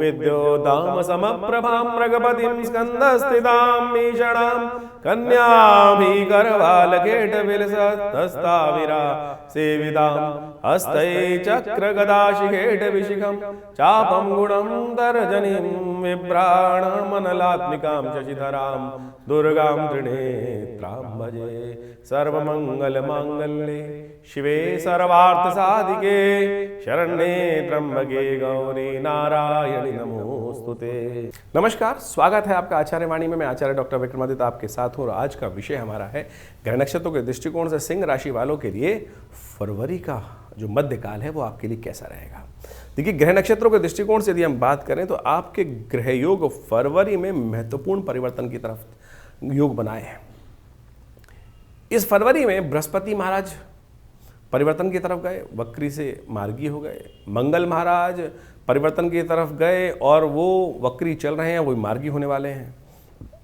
विद्योदाम समप्रभां मृगपतिं स्कंदस्थितां भीषणां कन्याभिगर्भालकेटविलसत्तस्ताविरा सेवितां हस्तै चक्रगदाशिखेटविशिखं चापं गुणं तर्जनीं विभ्राणमनलात्मिकां शशिधरां दुर्गां त्रिनेत्रां भजे। सर्वमंगलमांगल्ये शिवे सर्वार्थसाधिके शरण्ये त्र्यंबके गौरी नारायणी नमोस्तुते। नमस्कार, स्वागत है आपका आचार्य वाणी में। मैं आचार्य डॉक्टर विक्रमादित्य आपके साथ हूँ और आज का विषय हमारा है ग्रह नक्षत्रों के दृष्टिकोण से सिंह राशि वालों के लिए फरवरी का जो मध्यकाल है वो आपके लिए कैसा रहेगा। देखिए, ग्रह नक्षत्रों के दृष्टिकोण से यदि हम बात करें तो आपके ग्रह योग फरवरी में महत्वपूर्ण परिवर्तन की तरफ योग बनाए हैं। इस फरवरी में बृहस्पति महाराज परिवर्तन की तरफ गए, वक्री से मार्गी हो गए। मंगल महाराज परिवर्तन की तरफ गए और वो वक्री चल रहे हैं, वो मार्गी होने वाले हैं।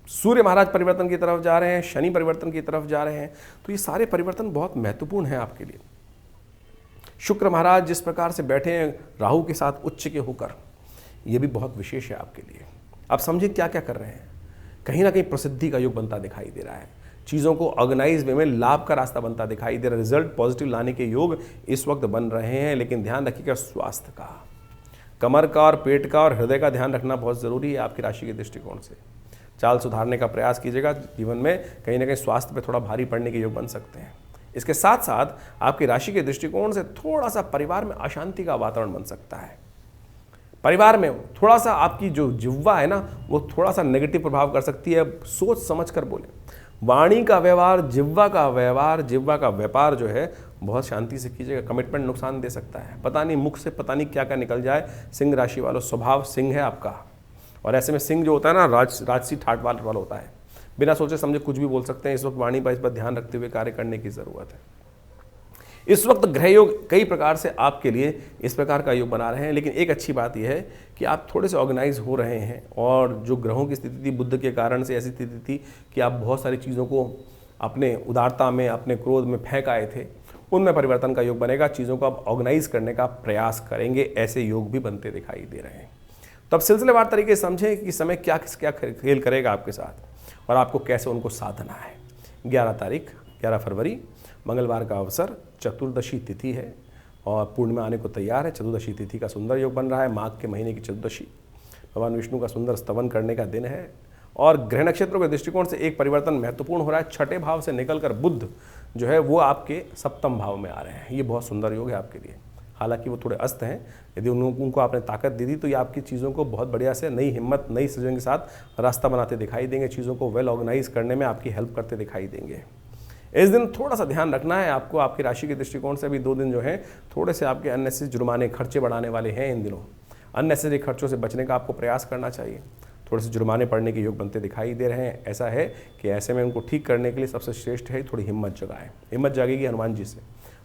सूर्य महाराज परिवर्तन की तरफ जा रहे हैं, शनि परिवर्तन की तरफ जा रहे हैं। तो ये सारे परिवर्तन बहुत महत्वपूर्ण हैं आपके लिए। शुक्र महाराज जिस प्रकार से बैठे हैं राहु के साथ उच्च के होकर, ये भी बहुत विशेष है आपके लिए। आप समझिए क्या क्या कर रहे हैं। कहीं ना कहीं प्रसिद्धि का योग बनता दिखाई दे रहा है। चीज़ों को ऑर्गेनाइज वे में लाभ का रास्ता बनता दिखाई दे रहा है। रिजल्ट पॉजिटिव लाने के योग इस वक्त बन रहे हैं। लेकिन ध्यान रखिएगा स्वास्थ्य का, कमर का और पेट का और हृदय का ध्यान रखना बहुत ज़रूरी है आपकी राशि के दृष्टिकोण से। चाल सुधारने का प्रयास कीजिएगा। जीवन में कहीं ना कहीं स्वास्थ्य पे थोड़ा भारी पड़ने के योग बन सकते हैं। इसके साथ साथ आपकी राशि के दृष्टिकोण से थोड़ा सा परिवार में अशांति का वातावरण बन सकता है। परिवार में थोड़ा सा आपकी जो जिह्वा है ना, वो थोड़ा सा नेगेटिव प्रभाव कर सकती है। सोच समझ कर बोले। वाणी का व्यवहार, जिह्वा का व्यवहार, जिह्वा का व्यापार जो है बहुत शांति से कीजिएगा। कमिटमेंट नुकसान दे सकता है। पता नहीं मुख से पता नहीं क्या क्या निकल जाए। सिंह राशि वालों, स्वभाव सिंह है आपका और ऐसे में सिंह जो होता है ना, राजसी ठाट वाला होता है। बिना सोचे समझे कुछ भी बोल सकते हैं। इस वक्त वाणी पर इस पर ध्यान रखते हुए कार्य करने की ज़रूरत है। इस वक्त ग्रह योग कई प्रकार से आपके लिए इस प्रकार का योग बना रहे हैं। लेकिन एक अच्छी बात यह है कि आप थोड़े से ऑर्गेनाइज हो रहे हैं और जो ग्रहों की स्थिति थी, बुध के कारण से ऐसी स्थिति थी कि आप बहुत सारी चीज़ों को अपने उदारता में, अपने क्रोध में फेंक आए थे, उनमें परिवर्तन का योग बनेगा। चीज़ों को आप ऑर्गेनाइज करने का प्रयास करेंगे। ऐसे योग भी बनते दिखाई दे रहे हैं। तब सिलसिलेवार तरीके से समझें कि समय क्या खेल करेगा आपके साथ और आपको कैसे उनको साधना है। 11 फरवरी मंगलवार का अवसर, चतुर्दशी तिथि है और पूर्णिमा आने को तैयार है। चतुर्दशी तिथि का सुंदर योग बन रहा है। माघ के महीने की चतुर्दशी भगवान विष्णु का सुंदर स्तवन करने का दिन है। और ग्रह नक्षत्रों के दृष्टिकोण से एक परिवर्तन महत्वपूर्ण हो रहा है। छठे भाव से निकलकर बुध जो है वो आपके सप्तम भाव में आ रहे हैं। ये बहुत सुंदर योग है आपके लिए। हालांकि वो थोड़े अस्त हैं। यदि उनको आपने ताकत दे दी तो ये आपकी चीज़ों को बहुत बढ़िया से नई हिम्मत, नई सृजन के साथ रास्ता बनाते दिखाई देंगे। चीज़ों को वेल ऑर्गेनाइज करने में आपकी हेल्प करते दिखाई देंगे। इस दिन थोड़ा सा ध्यान रखना है आपको। आपकी राशि के दृष्टिकोण से भी 2 दिन जो हैं थोड़े से आपके अननेसेसरी जुर्माने, खर्चे बढ़ाने वाले हैं। इन दिनों अननेसेसरी खर्चों से बचने का आपको प्रयास करना चाहिए। थोड़े से जुर्माने पड़ने के योग बनते दिखाई दे रहे हैं। ऐसा है कि ऐसे में उनको ठीक करने के लिए सबसे श्रेष्ठ है थोड़ी हिम्मत जगाएं। हिम्मत जागेगी हनुमान जी से।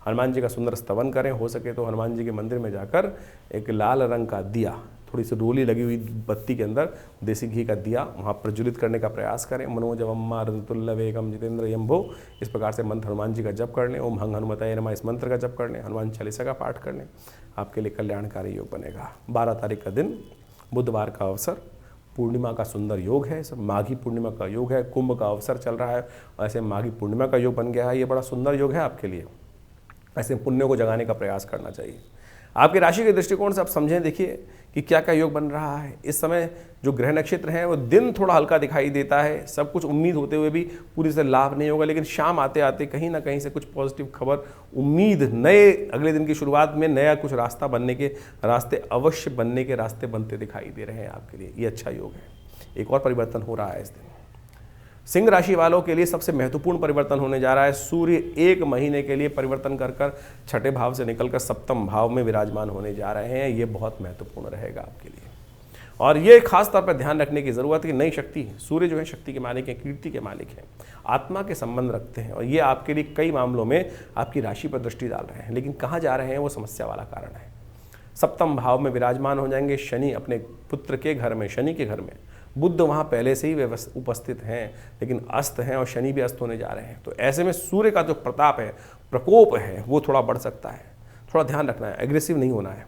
हनुमान जी का सुंदर स्तवन करें। हो सके तो हनुमान जी के मंदिर में जाकर एक लाल रंग का दिया, थोड़ी सी रोली लगी हुई बत्ती के अंदर देसी घी का दिया वहाँ प्रज्वलित करने का प्रयास करें। मनोजवम्मा रतुल्य वेगम जितेंद्र यम्भो, इस प्रकार से मंत्र हनुमान जी का जप कर लें। ओम हंग हनुमताय नमः, इस मंत्र का जप कर लें। हनुमान चालीसा का पाठ कर लें। आपके लिए कल्याणकारी योग बनेगा। 12 तारीख का दिन, बुधवार का अवसर, पूर्णिमा का सुंदर योग है। सब माघी पूर्णिमा का योग है। कुंभ का अवसर चल रहा है। ऐसे माघी पूर्णिमा का योग बन गया है। ये बड़ा सुंदर योग है आपके लिए। ऐसे पुण्यों को जगाने का प्रयास करना चाहिए। आपकी राशि के दृष्टिकोण से आप समझें, देखिए कि क्या क्या योग बन रहा है। इस समय जो ग्रह नक्षत्र हैं वो दिन थोड़ा हल्का दिखाई देता है। सब कुछ उम्मीद होते हुए भी पूरी से लाभ नहीं होगा। लेकिन शाम आते आते कहीं ना कहीं से कुछ पॉजिटिव खबर, उम्मीद, नए अगले दिन की शुरुआत में नया कुछ रास्ता बनने के रास्ते, अवश्य बनने के रास्ते बनते दिखाई दे रहे हैं आपके लिए। ये अच्छा योग है। एक और परिवर्तन हो रहा है इस दिन। सिंह राशि वालों के लिए सबसे महत्वपूर्ण परिवर्तन होने जा रहा है। सूर्य 1 महीने के लिए परिवर्तन कर छठे भाव से निकलकर सप्तम भाव में विराजमान होने जा रहे हैं। ये बहुत महत्वपूर्ण रहेगा आपके लिए और ये खास तौर पर ध्यान रखने की ज़रूरत है कि नई शक्ति, सूर्य जो है शक्ति के मालिक हैं, कीर्ति के मालिक हैं, आत्मा के संबंध रखते हैं और ये आपके लिए कई मामलों में आपकी राशि पर दृष्टि डाल रहे हैं। लेकिन कहाँ जा रहे हैं वो समस्या वाला कारण है। सप्तम भाव में विराजमान हो जाएंगे। शनि अपने पुत्र के घर में, शनि के घर में, बुध वहाँ पहले से ही उपस्थित हैं लेकिन अस्त हैं और शनि भी अस्त होने जा रहे हैं। तो ऐसे में सूर्य का जो प्रताप है, प्रकोप है, वो थोड़ा बढ़ सकता है। थोड़ा ध्यान रखना है, एग्रेसिव नहीं होना है।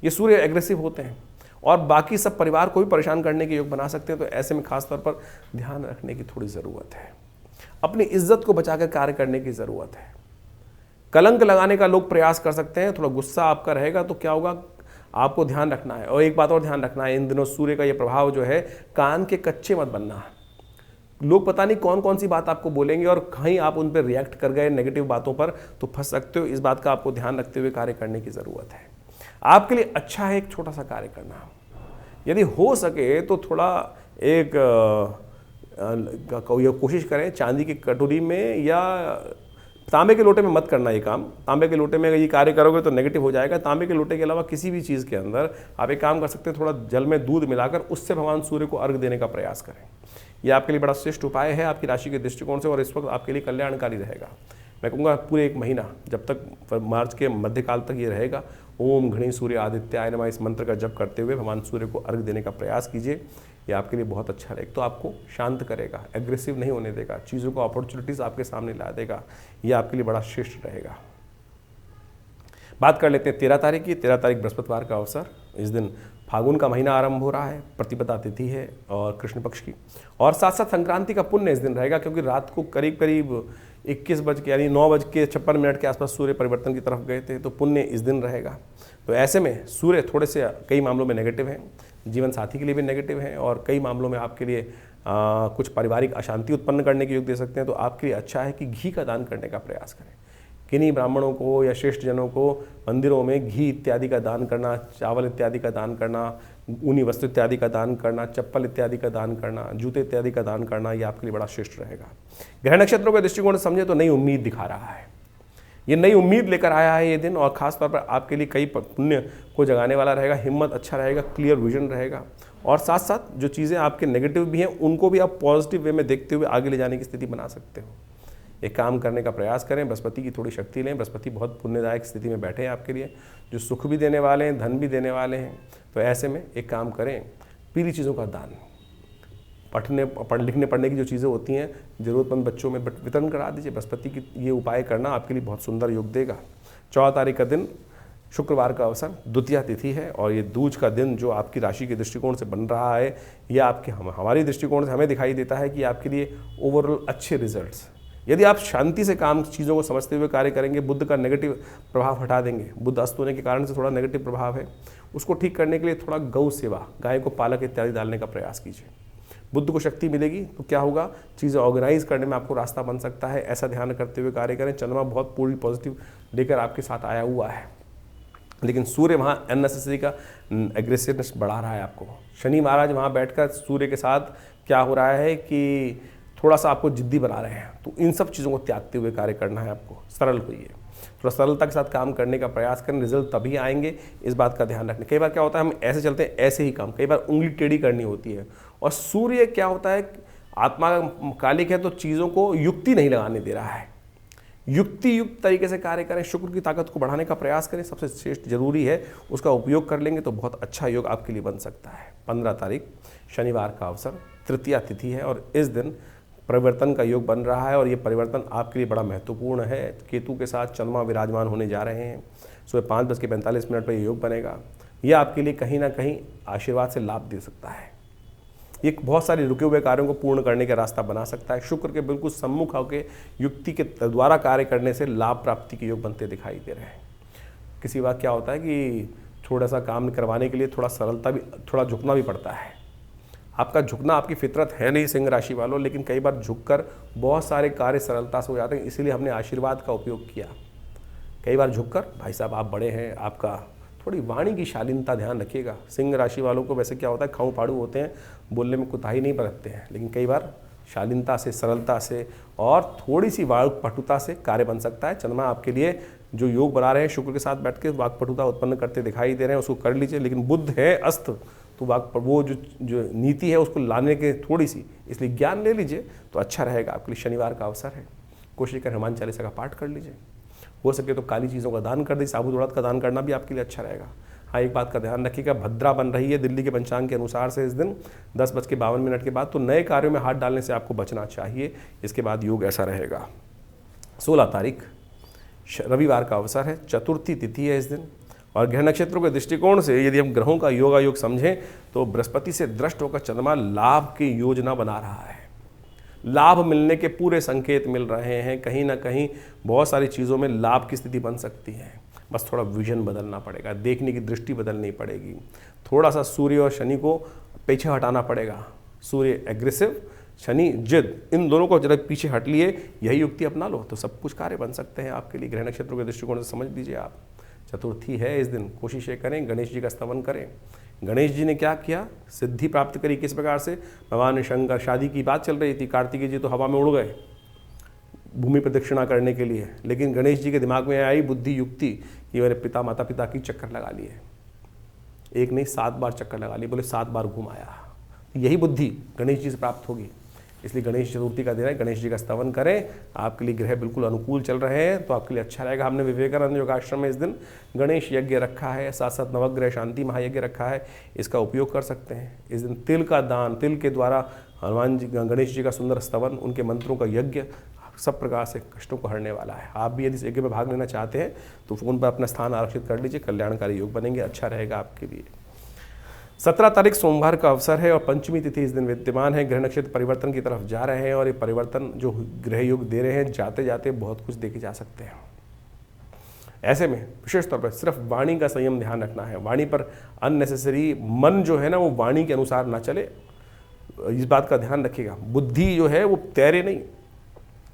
ये सूर्य एग्रेसिव होते हैं और बाकी सब परिवार को भी परेशान करने के योग बना सकते हैं। तो ऐसे में खास तौर पर ध्यान रखने की थोड़ी ज़रूरत है, अपनी इज्जत को बचाकर कार्य करने की ज़रूरत है। कलंक लगाने का लोग प्रयास कर सकते हैं, थोड़ा गुस्सा आपका रहेगा तो क्या होगा, आपको ध्यान रखना है। और एक बात और ध्यान रखना है, इन दिनों सूर्य का ये प्रभाव जो है, कान के कच्चे मत बनना है। लोग पता नहीं कौन कौन सी बात आपको बोलेंगे और कहीं आप उन पर रिएक्ट कर गए नेगेटिव बातों पर तो फंस सकते हो। इस बात का आपको ध्यान रखते हुए कार्य करने की ज़रूरत है। आपके लिए अच्छा है एक छोटा सा कार्य करना, यदि हो सके तो थोड़ा एक कोशिश करें चांदी की कटोरी में या तांबे के लोटे में मत करना ये काम। तांबे के लोटे में अगर ये कार्य करोगे तो नेगेटिव हो जाएगा। तांबे के लोटे के अलावा किसी भी चीज़ के अंदर आप एक काम कर सकते हैं, थोड़ा जल में दूध मिलाकर उससे भगवान सूर्य को अर्घ देने का प्रयास करें। यह आपके लिए बड़ा श्रेष्ठ उपाय है आपकी राशि के दृष्टिकोण से, और इस वक्त आपके लिए कल्याणकारी रहेगा। मैं कहूँगा पूरे एक महीना, जब तक मार्च के मध्यकाल तक ये रहेगा, ओम घृणी सूर्य आदित्याय नमः इस मंत्र का जप करते हुए भगवान सूर्य को अर्घ देने का प्रयास कीजिए। ये आपके लिए बहुत अच्छा रहेगा। तो आपको शांत करेगा, एग्रेसिव नहीं होने देगा, चीज़ों को अपॉर्चुनिटीज़ आपके सामने ला देगा। ये आपके लिए बड़ा श्रेष्ठ रहेगा। बात कर लेते हैं 13 तारीख की। 13 तारीख बृहस्पतिवार का अवसर। इस दिन फागुन का महीना आरंभ हो रहा है, प्रतिपदा तिथि है और कृष्ण पक्ष की, और साथ साथ संक्रांति का पुण्य इस दिन रहेगा, क्योंकि रात को करीब करीब 21 बज के यानी 9:56 के आसपास सूर्य परिवर्तन की तरफ गए थे, तो पुण्य इस दिन रहेगा। तो ऐसे में सूर्य थोड़े से कई मामलों में नेगेटिव हैं, जीवन साथी के लिए भी नेगेटिव हैं, और कई मामलों में आपके लिए कुछ पारिवारिक अशांति उत्पन्न करने के योग दे सकते हैं। तो आपके लिए अच्छा है कि घी का दान करने का प्रयास करें। किन्हीं ब्राह्मणों को या श्रेष्ठ जनों को मंदिरों में घी इत्यादि का दान करना, चावल इत्यादि का दान करना, ऊनी वस्त्र इत्यादि का दान करना, चप्पल इत्यादि का दान करना, जूते इत्यादि का दान करना, ये आपके लिए बड़ा श्रेष्ठ रहेगा। ग्रह नक्षत्रों के दृष्टिकोण से समझे तो नई उम्मीद दिखा रहा है, ये नई उम्मीद लेकर आया है ये दिन, और खास तौर पर आपके लिए कई पुण्य को जगाने वाला रहेगा। हिम्मत अच्छा रहेगा, क्लियर विजन रहेगा, और साथ साथ जो चीज़ें आपके नेगेटिव भी हैं उनको भी आप पॉजिटिव वे में देखते हुए आगे ले जाने की स्थिति बना सकते हो। एक काम करने का प्रयास करें, बृहस्पति की थोड़ी शक्ति लें। बृहस्पति बहुत पुण्यदायक स्थिति में बैठे हैं आपके लिए, जो सुख भी देने वाले हैं, धन भी देने वाले हैं। तो ऐसे में एक काम करें, पीली चीज़ों का दान, लिखने पढ़ने की जो चीज़ें होती हैं ज़रूरतमंद बच्चों में वितरण करा दीजिए। बृहस्पति की ये उपाय करना आपके लिए बहुत सुंदर योग देगा। 14 तारीख का दिन शुक्रवार का अवसर, द्वितीया तिथि है, और ये दूज का दिन जो आपकी राशि के दृष्टिकोण से बन रहा है, यह आपके हमारी दृष्टिकोण से हमें दिखाई देता है कि आपके लिए ओवरऑल अच्छे रिजल्ट्स, यदि आप शांति से काम चीज़ों को समझते हुए कार्य करेंगे, बुद्ध का नेगेटिव प्रभाव हटा देंगे। बुद्ध अस्त होने के कारण से थोड़ा नेगेटिव प्रभाव है, उसको ठीक करने के लिए थोड़ा गौ सेवा, गाय को पालक इत्यादि डालने का प्रयास कीजिए। बुद्ध को शक्ति मिलेगी तो क्या होगा, चीज़ें ऑर्गेनाइज करने में आपको रास्ता बन सकता है। ऐसा ध्यान करते हुए कार्य करें। चंद्रमा बहुत पूरी पॉजिटिव लेकर आपके साथ आया हुआ है, लेकिन सूर्य वहाँ अननेसेसरी का एग्रेसिवनेस बढ़ा रहा है आपको। शनि महाराज वहाँ बैठकर सूर्य के साथ क्या हो रहा है कि थोड़ा सा आपको जिद्दी बना रहे हैं। तो इन सब चीज़ों को त्यागते हुए कार्य करना है आपको। सरल होइए, थोड़ा सरलता के साथ काम करने का प्रयास करें, रिजल्ट तभी आएंगे, इस बात का ध्यान रखना। कई बार क्या होता है, हम ऐसे चलते हैं ऐसे ही काम, कई बार उंगली टेढ़ी करनी होती है। और सूर्य क्या होता है, आत्मा कालिक है, तो चीज़ों को युक्ति नहीं लगाने दे रहा है। युक्ति युक्त तरीके से कार्य करें, शुक्र की ताकत को बढ़ाने का प्रयास करें, सबसे श्रेष्ठ जरूरी है, उसका उपयोग कर लेंगे तो बहुत अच्छा योग आपके लिए बन सकता है। 15 तारीख शनिवार का अवसर, तृतीया तिथि है, और इस दिन परिवर्तन का योग बन रहा है, और ये परिवर्तन आपके लिए बड़ा महत्वपूर्ण है। केतु के साथ चंद्रमा विराजमान होने जा रहे हैं। सुबह 5:45 पर ये योग बनेगा। ये आपके लिए कहीं ना कहीं आशीर्वाद से लाभ दे सकता है। ये बहुत सारे रुके हुए कार्यों को पूर्ण करने का रास्ता बना सकता है। शुक्र के बिल्कुल सम्मुख होकर युक्ति के द्वारा कार्य करने से लाभ प्राप्ति के योग बनते दिखाई दे रहे हैं। किसी बात क्या होता है कि थोड़ा सा काम करवाने के लिए थोड़ा सरलता भी, थोड़ा झुकना भी पड़ता है। आपका झुकना आपकी फितरत है नहीं सिंह राशि वालों, लेकिन कई बार झुककर बहुत सारे कार्य सरलता से हो जाते हैं, इसीलिए हमने आशीर्वाद का उपयोग किया। कई बार झुककर, भाई साहब आप बड़े हैं, आपका थोड़ी वाणी की शालीनता ध्यान रखिएगा। सिंह राशि वालों को वैसे क्या होता है, खाऊ पाड़ू होते हैं, बोलने में कुताही नहीं बरतते हैं, लेकिन कई बार शालीनता से, सरलता से और थोड़ी सी वाक्पटुता से कार्य बन सकता है। चंद्रमा आपके लिए जो योग बना रहे हैं, शुक्र के साथ बैठ के वाक्पटुता उत्पन्न करते दिखाई दे रहे हैं, उसको कर लीजिए। लेकिन बुध है अस्त, तो वो जो नीति है उसको लाने के थोड़ी सी, इसलिए ज्ञान ले लीजिए तो अच्छा रहेगा आपके लिए। शनिवार का अवसर है, कोशिश कर हनुमान चालीसा का पाठ कर लीजिए। हो सके तो काली चीज़ों का दान कर दीजिए, साबुत उड़द का दान करना भी आपके लिए अच्छा रहेगा। हाँ, एक बात का ध्यान रखिएगा, भद्रा बन रही है दिल्ली के पंचांग के अनुसार से इस दिन 10:52 के बाद, तो नए कार्यों में हाथ डालने से आपको बचना चाहिए। इसके बाद योग ऐसा रहेगा। 16 तारीख रविवार का अवसर है, चतुर्थी तिथि है इस दिन, और ग्रह नक्षत्रों के दृष्टिकोण से यदि हम ग्रहों का योगायोग समझें तो बृहस्पति से दृष्ट होकर चंद्रमा लाभ की योजना बना रहा है। लाभ मिलने के पूरे संकेत मिल रहे हैं। कहीं ना कहीं बहुत सारी चीज़ों में लाभ की स्थिति बन सकती है। बस थोड़ा विजन बदलना पड़ेगा, देखने की दृष्टि बदलनी पड़ेगी। थोड़ा सा सूर्य और शनि को पीछे हटाना पड़ेगा। सूर्य एग्रेसिव, शनि जिद, इन दोनों को जरा पीछे हट लिए, यही युक्ति अपना लो तो सब कुछ कार्य बन सकते हैं आपके लिए। ग्रह नक्षत्रों के दृष्टिकोण से समझ लीजिए आप। चतुर्थी है इस दिन, कोशिश ये करें गणेश जी का स्तवन करें। गणेश जी ने क्या किया, सिद्धि प्राप्त करी। किस प्रकार से, भगवान शंकर, शादी की बात चल रही थी, कार्तिकेय जी तो हवा में उड़ गए भूमि प्रदक्षिणा करने के लिए, लेकिन गणेश जी के दिमाग में आई बुद्धि युक्ति कि मेरे पिता माता पिता की चक्कर लगा लिए, एक नहीं 7 बार चक्कर लगा लिए, बोले 7 बार घूम आया। यही बुद्धि गणेश जी से प्राप्त होगी। इसलिए गणेश चतुर्थी का दिन है, गणेश जी का स्तवन करें। आपके लिए ग्रह बिल्कुल अनुकूल चल रहे हैं तो आपके लिए अच्छा रहेगा। हमने विवेकानंद योगाश्रम में इस दिन गणेश यज्ञ रखा है, साथ साथ नवग्रह शांति महायज्ञ रखा है, इसका उपयोग कर सकते हैं। इस दिन तिल का दान, तिल के द्वारा हनुमान जी, गणेश जी का सुंदर स्तवन, उनके मंत्रों का यज्ञ सब प्रकार से कष्टों को हरने वाला है। आप भी यदि इस यज्ञ में भाग लेना चाहते हैं तो फ़ोन पर अपना स्थान आरक्षित कर लीजिए, कल्याणकारी योग बनेंगे, अच्छा रहेगा आपके लिए। 17 तारीख सोमवार का अवसर है और पंचमी तिथि इस दिन विद्यमान है। ग्रह नक्षत्र परिवर्तन की तरफ जा रहे हैं और ये परिवर्तन जो ग्रह योग दे रहे हैं, जाते जाते बहुत कुछ देखे जा सकते हैं। ऐसे में विशेष तौर पर सिर्फ वाणी का संयम ध्यान रखना है। वाणी पर अननेसेसरी मन जो है ना वो वाणी के अनुसार ना चले, इस बात का ध्यान रखिएगा। बुद्धि जो है वो तैरे नहीं,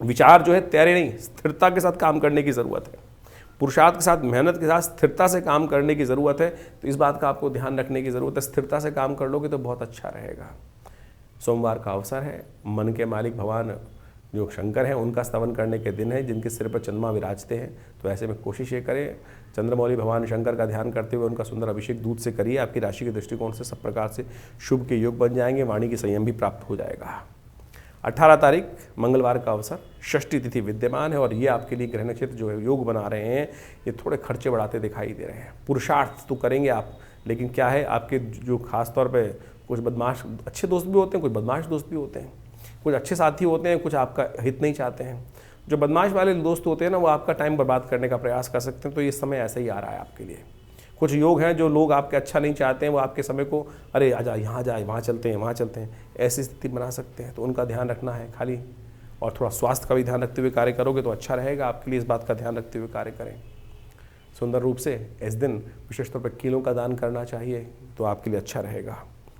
विचार जो है तैरे नहीं, स्थिरता के साथ काम करने की ज़रूरत है। पुरुषार्थ के साथ, मेहनत के साथ स्थिरता से काम करने की ज़रूरत है। तो इस बात का आपको ध्यान रखने की ज़रूरत है। स्थिरता से काम कर लोगे तो बहुत अच्छा रहेगा। सोमवार का अवसर है, मन के मालिक भगवान जो शंकर हैं उनका स्तवन करने के दिन है, जिनके सिर पर चंद्रमा विराजते हैं। तो ऐसे में कोशिश ये करें, चंद्रमौली भगवान शंकर का ध्यान करते हुए उनका सुंदर अभिषेक दूध से करिए। आपकी राशि के दृष्टिकोण से सब प्रकार से शुभ के योग बन जाएंगे, वाणी की संयम भी प्राप्त हो जाएगा। 18 तारीख मंगलवार का अवसर, षष्ठी तिथि विद्यमान है और ये आपके लिए ग्रह नक्षत्र जो है योग बना रहे हैं, ये थोड़े खर्चे बढ़ाते दिखाई दे रहे हैं। पुरुषार्थ तो करेंगे आप, लेकिन क्या है आपके जो खास तौर पे कुछ बदमाश अच्छे दोस्त भी होते हैं, कुछ बदमाश दोस्त भी होते हैं, कुछ अच्छे साथी होते हैं, कुछ आपका हित नहीं चाहते हैं। जो बदमाश वाले दोस्त होते हैं ना वो आपका टाइम बर्बाद करने का प्रयास कर सकते हैं। तो ये समय ऐसा ही आ रहा है आपके लिए। कुछ योग हैं जो लोग आपके अच्छा नहीं चाहते हैं, वो आपके समय को अरे आजा यहाँ जाए, वहाँ चलते हैं, वहाँ चलते हैं, ऐसी स्थिति बना सकते हैं। तो उनका ध्यान रखना है खाली, और थोड़ा स्वास्थ्य का भी ध्यान रखते हुए कार्य करोगे तो अच्छा रहेगा आपके लिए। इस बात का ध्यान रखते हुए कार्य करें। सुंदर रूप से इस दिन विशेष तौर पर कीलों का दान करना चाहिए तो आपके लिए अच्छा रहेगा।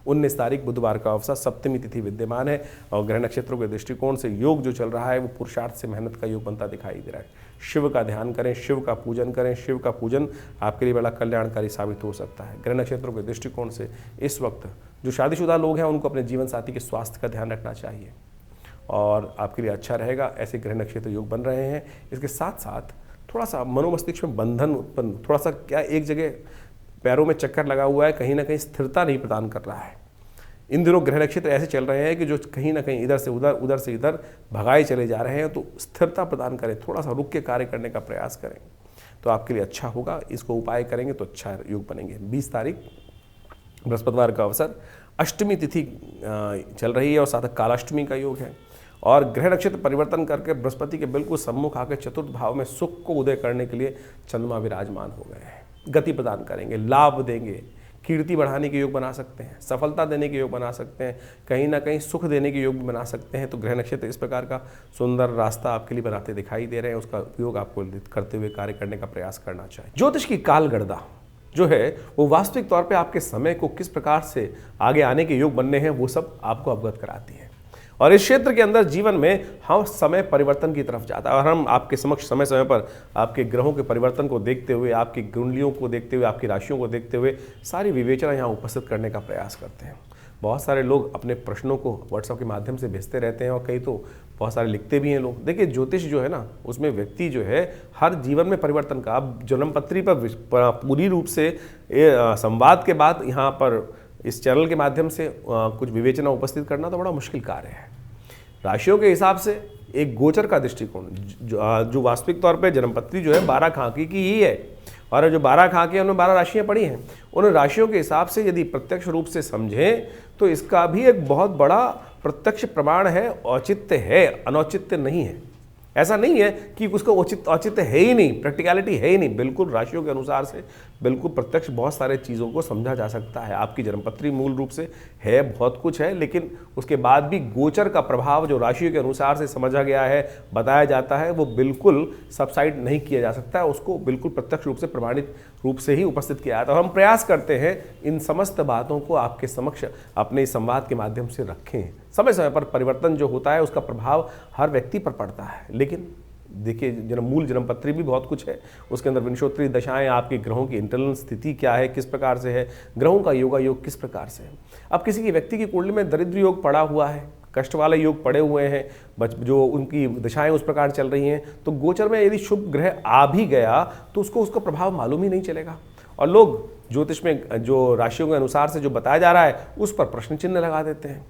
19 तारीख बुधवार का अवसर, सप्तमी तिथि विद्यमान है और ग्रह नक्षत्रों के दृष्टिकोण से योग जो चल रहा है वो पुरुषार्थ से मेहनत का योग बनता दिखाई दे रहा है। शिव का ध्यान करें, शिव का पूजन करें। शिव का पूजन आपके लिए बड़ा कल्याणकारी साबित हो सकता है। ग्रह नक्षत्रों के दृष्टिकोण से इस वक्त जो शादीशुदा लोग हैं उनको अपने जीवन साथी के स्वास्थ्य का ध्यान रखना चाहिए और आपके लिए अच्छा रहेगा। ऐसे ग्रह नक्षत्र योग बन रहे हैं। इसके साथ साथ थोड़ा सा मनोमस्तिष्क में बंधन उत्पन्न, थोड़ा सा क्या एक जगह पैरों में चक्कर लगा हुआ है, कहीं ना कहीं स्थिरता नहीं प्रदान कर रहा है। इन दिनों ग्रह नक्षत्र ऐसे चल रहे हैं कि जो कहीं ना कहीं इधर से उधर, उधर से इधर भगाए चले जा रहे हैं। तो स्थिरता प्रदान करें, थोड़ा सा रुक के कार्य करने का प्रयास करें तो आपके लिए अच्छा होगा। इसको उपाय करेंगे तो अच्छा योग बनेंगे। 20 तारीख बृहस्पतिवार का अवसर, अष्टमी तिथि चल रही है और साथ कालाष्टमी का योग है और ग्रह नक्षत्र परिवर्तन करके बृहस्पति के बिल्कुल सम्मुख आकर चतुर्थ भाव में सुख को उदय करने के लिए चंद्रमा विराजमान हो गए हैं। गति प्रदान करेंगे, लाभ देंगे, कीर्ति बढ़ाने के योग बना सकते हैं, सफलता देने के योग बना सकते हैं, कहीं ना कहीं सुख देने के योग भी बना सकते हैं। तो ग्रह नक्षत्र इस प्रकार का सुंदर रास्ता आपके लिए बनाते दिखाई दे रहे हैं। उसका उपयोग आपको करते हुए कार्य करने का प्रयास करना चाहिए। ज्योतिष की कालगणना जो है वो वास्तविक तौर पे आपके समय को किस प्रकार से आगे आने के योग बनने हैं वो सब आपको अवगत कराती है। और इस क्षेत्र के अंदर जीवन में हम समय परिवर्तन की तरफ जाता है और हम आपके समक्ष समय समय पर आपके ग्रहों के परिवर्तन को देखते हुए, आपकी कुंडलियों को देखते हुए, आपकी राशियों को देखते हुए सारी विवेचना यहाँ उपस्थित करने का प्रयास करते हैं। बहुत सारे लोग अपने प्रश्नों को व्हाट्सएप के माध्यम से भेजते रहते हैं और कई तो बहुत सारे लिखते भी हैं लोग। देखिए ज्योतिष जो है ना उसमें व्यक्ति जो है हर जीवन में परिवर्तन का, अब जन्मपत्री पर पूरी रूप से संवाद के बाद यहाँ पर इस चैनल के माध्यम से कुछ विवेचना उपस्थित करना तो बड़ा मुश्किल कार्य है। राशियों के हिसाब से एक गोचर का दृष्टिकोण जो वास्तविक तौर पे जन्मपत्री जो है 12 खाकी की ही है और जो 12 खाकी है उनमें 12 राशियां पड़ी हैं। उन राशियों के हिसाब से यदि प्रत्यक्ष रूप से समझें तो इसका भी एक बहुत बड़ा प्रत्यक्ष प्रमाण है, औचित्य है, अनौचित्य नहीं है। ऐसा नहीं है कि उसका औचित्य है ही नहीं, प्रैक्टिकलिटी है ही नहीं। बिल्कुल राशियों के अनुसार से बिल्कुल प्रत्यक्ष बहुत सारे चीज़ों को समझा जा सकता है। आपकी जन्मपत्री मूल रूप से है, बहुत कुछ है, लेकिन उसके बाद भी गोचर का प्रभाव जो राशियों के अनुसार से समझा गया है, बताया जाता है, वो बिल्कुल सबसाइड नहीं किया जा सकता है। उसको बिल्कुल प्रत्यक्ष रूप से प्रमाणित रूप से ही उपस्थित किया जाता है। हम प्रयास करते हैं इन समस्त बातों को आपके समक्ष अपने इस संवाद के माध्यम से रखें। समय समय पर परिवर्तन जो होता है उसका प्रभाव हर व्यक्ति पर पड़ता है, लेकिन देखिए मूल जन्मपत्री भी बहुत कुछ है, उसके अंदर विंशोत्तरी दशाएं, आपके ग्रहों की इंटरनल स्थिति क्या है, किस प्रकार से है, ग्रहों का योगा योग किस प्रकार से है। अब किसी की व्यक्ति की कुंडली में दरिद्र योग पड़ा हुआ है, कष्ट वाले योग पड़े हुए हैं, जो उनकी दशाएं उस प्रकार चल रही हैं, तो गोचर में यदि शुभ ग्रह आ भी गया तो उसका प्रभाव मालूम ही नहीं चलेगा। और लोग ज्योतिष में जो राशियों के अनुसार से जो बताया जा रहा है उस पर प्रश्न चिन्ह लगा देते हैं।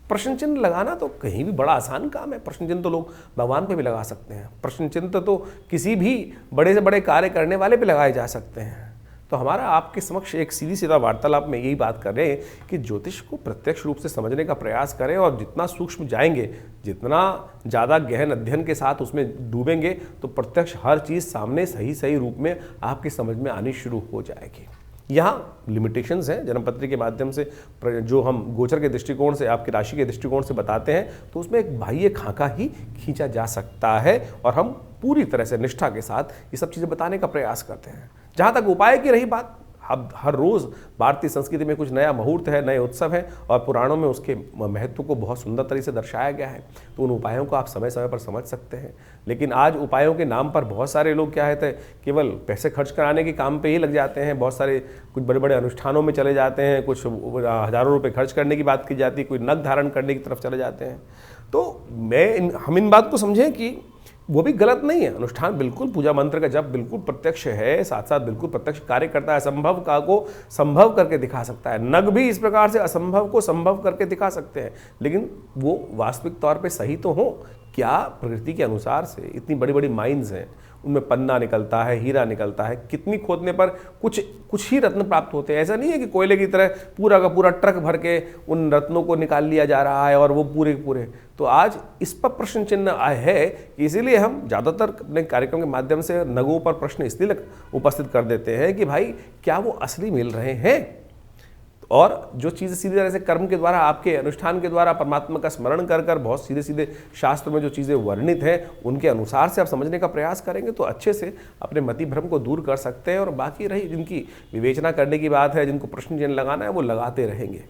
प्रश्न चिन्ह लगाना तो कहीं भी बड़ा आसान काम है। प्रश्न चिन्ह तो लोग भगवान पे भी लगा सकते हैं। प्रश्न चिन्ह तो किसी भी बड़े से बड़े कार्य करने वाले पे लगाए जा सकते हैं। तो हमारा आपके समक्ष एक सीधी सीधा वार्तालाप में यही बात कर रहे हैं कि ज्योतिष को प्रत्यक्ष रूप से समझने का प्रयास करें, और जितना सूक्ष्म जाएंगे, जितना ज़्यादा गहन अध्ययन के साथ उसमें डूबेंगे, तो प्रत्यक्ष हर चीज़ सामने सही सही रूप में आपकी समझ में आनी शुरू हो जाएगी। यहाँ लिमिटेशंस हैं जन्मपत्री के माध्यम से जो हम गोचर के दृष्टिकोण से, आपकी राशि के दृष्टिकोण से बताते हैं, तो उसमें एक बाह्य खाका ही खींचा जा सकता है, और हम पूरी तरह से निष्ठा के साथ ये सब चीज़ें बताने का प्रयास करते हैं। जहाँ तक उपाय की रही बात, अब हर रोज़ भारतीय संस्कृति में कुछ नया मुहूर्त है, नए उत्सव हैं, और पुराणों में उसके महत्व को बहुत सुंदर तरीके से दर्शाया गया है। तो उन उपायों को आप समय समय पर समझ सकते हैं। लेकिन आज उपायों के नाम पर बहुत सारे लोग क्या है, केवल पैसे खर्च कराने के काम पे ही लग जाते हैं। बहुत सारे कुछ बड़े बड़े अनुष्ठानों में चले जाते हैं, कुछ हज़ारों रुपये खर्च करने की बात की जाती है, कोई नग धारण करने की तरफ चले जाते हैं। तो हम इन बात को समझें कि वो भी गलत नहीं है। अनुष्ठान बिल्कुल, पूजा मंत्र का जप बिल्कुल प्रत्यक्ष है, साथ साथ बिल्कुल प्रत्यक्ष कार्य करता है, असंभव का को संभव करके दिखा सकता है। नग भी इस प्रकार से असंभव को संभव करके दिखा सकते हैं, लेकिन वो वास्तविक तौर पे सही तो हो। क्या प्रकृति के अनुसार से इतनी बड़ी बड़ी माइंस हैं, उनमें पन्ना निकलता है, हीरा निकलता है, कितनी खोदने पर कुछ ही रत्न प्राप्त होते हैं। ऐसा नहीं है कि कोयले की तरह पूरा का पूरा ट्रक भर के उन रत्नों को निकाल लिया जा रहा है और वो पूरे पूरे। तो आज इस पर प्रश्न चिन्ह है कि इसीलिए हम ज़्यादातर अपने कार्यक्रम के माध्यम से नगों पर प्रश्न इसलिए उपस्थित कर देते हैं कि भाई क्या वो असली मिल रहे हैं। और जो चीज़ें सीधी तरह से कर्म के द्वारा, आपके अनुष्ठान के द्वारा परमात्मा का स्मरण कर कर बहुत सीधे सीधे शास्त्र में जो चीज़ें वर्णित हैं उनके अनुसार से आप समझने का प्रयास करेंगे तो अच्छे से अपने मति भ्रम को दूर कर सकते हैं। और बाकी रही जिनकी विवेचना करने की बात है, जिनको प्रश्न चिन्ह लगाना है, वो लगाते रहेंगे,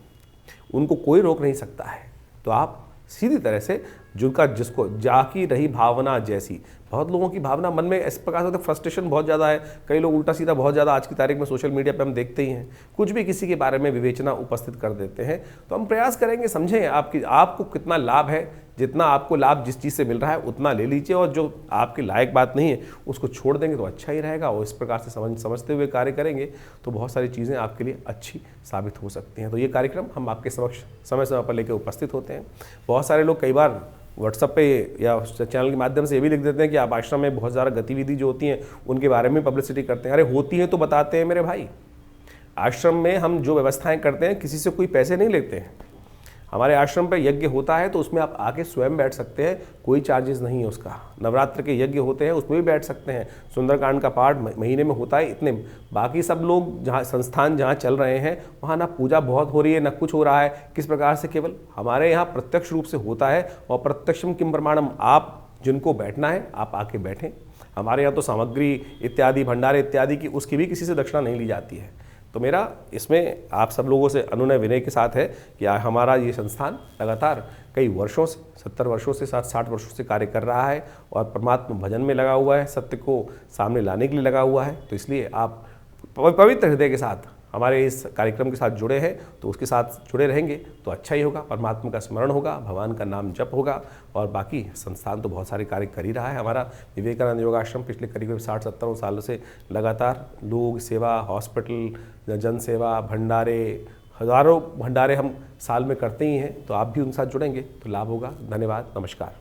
उनको कोई रोक नहीं सकता है। तो आप सीधी तरह से जिसको जाकी रही भावना जैसी, बहुत लोगों की भावना मन में इस प्रकार से फ्रस्ट्रेशन बहुत ज़्यादा है। कई लोग उल्टा सीधा बहुत ज़्यादा आज की तारीख में सोशल मीडिया पे हम देखते ही हैं, कुछ भी किसी के बारे में विवेचना उपस्थित कर देते हैं। तो हम प्रयास करेंगे समझें आपको कितना लाभ है, जितना आपको लाभ जिस चीज़ से मिल रहा है उतना ले लीजिए, और जो आपके लायक बात नहीं है उसको छोड़ देंगे तो अच्छा ही रहेगा। और इस प्रकार से समझते हुए कार्य करेंगे तो बहुत सारी चीज़ें आपके लिए अच्छी साबित हो सकती हैं। तो ये कार्यक्रम हम आपके समक्ष समय समय पर लेकर उपस्थित होते हैं। बहुत सारे लोग कई बार व्हाट्सएप पे या चैनल के माध्यम से ये भी लिख देते हैं कि आप आश्रम में बहुत ज़्यादा गतिविधि जो होती हैं उनके बारे में पब्लिसिटी करते हैं। अरे होती हैं तो बताते हैं मेरे भाई। आश्रम में हम जो व्यवस्थाएं करते हैं किसी से कोई पैसे नहीं लेते हैं। हमारे आश्रम पे यज्ञ होता है तो उसमें आप आके स्वयं बैठ सकते हैं, कोई चार्जेस नहीं है उसका। नवरात्र के यज्ञ होते हैं उसमें भी बैठ सकते हैं। सुंदरकांड का पाठ महीने में होता है इतने। बाकी सब लोग संस्थान जहाँ चल रहे हैं वहाँ ना पूजा बहुत हो रही है, ना कुछ हो रहा है। किस प्रकार से केवल हमारे यहाँ प्रत्यक्ष रूप से होता है। और प्रत्यक्षम किम प्रमाणम, आप जिनको बैठना है आप आके बैठें। हमारे यहाँ तो सामग्री इत्यादि, भंडारे इत्यादि की उसकी भी किसी से दक्षिणा नहीं ली जाती है। तो मेरा इसमें आप सब लोगों से अनुनय विनय के साथ है कि हमारा ये संस्थान लगातार कई वर्षों से, 70 वर्षों से 60 वर्षों से कार्य कर रहा है और परमात्मा भजन में लगा हुआ है, सत्य को सामने लाने के लिए लगा हुआ है। तो इसलिए आप पवित्र हृदय के साथ हमारे इस कार्यक्रम के साथ जुड़े हैं तो उसके साथ जुड़े रहेंगे तो अच्छा ही होगा। परमात्मा का स्मरण होगा, भगवान का नाम जप होगा। और बाकी संस्थान तो बहुत सारे कार्य कर ही रहा है। हमारा विवेकानंद योगाश्रम पिछले करीब 60-70 सालों से लगातार लोग सेवा, हॉस्पिटल, जन सेवा, भंडारे, हज़ारों भंडारे हम साल में करते ही हैं। तो आप भी उनके साथ जुड़ेंगे तो लाभ होगा। धन्यवाद, नमस्कार।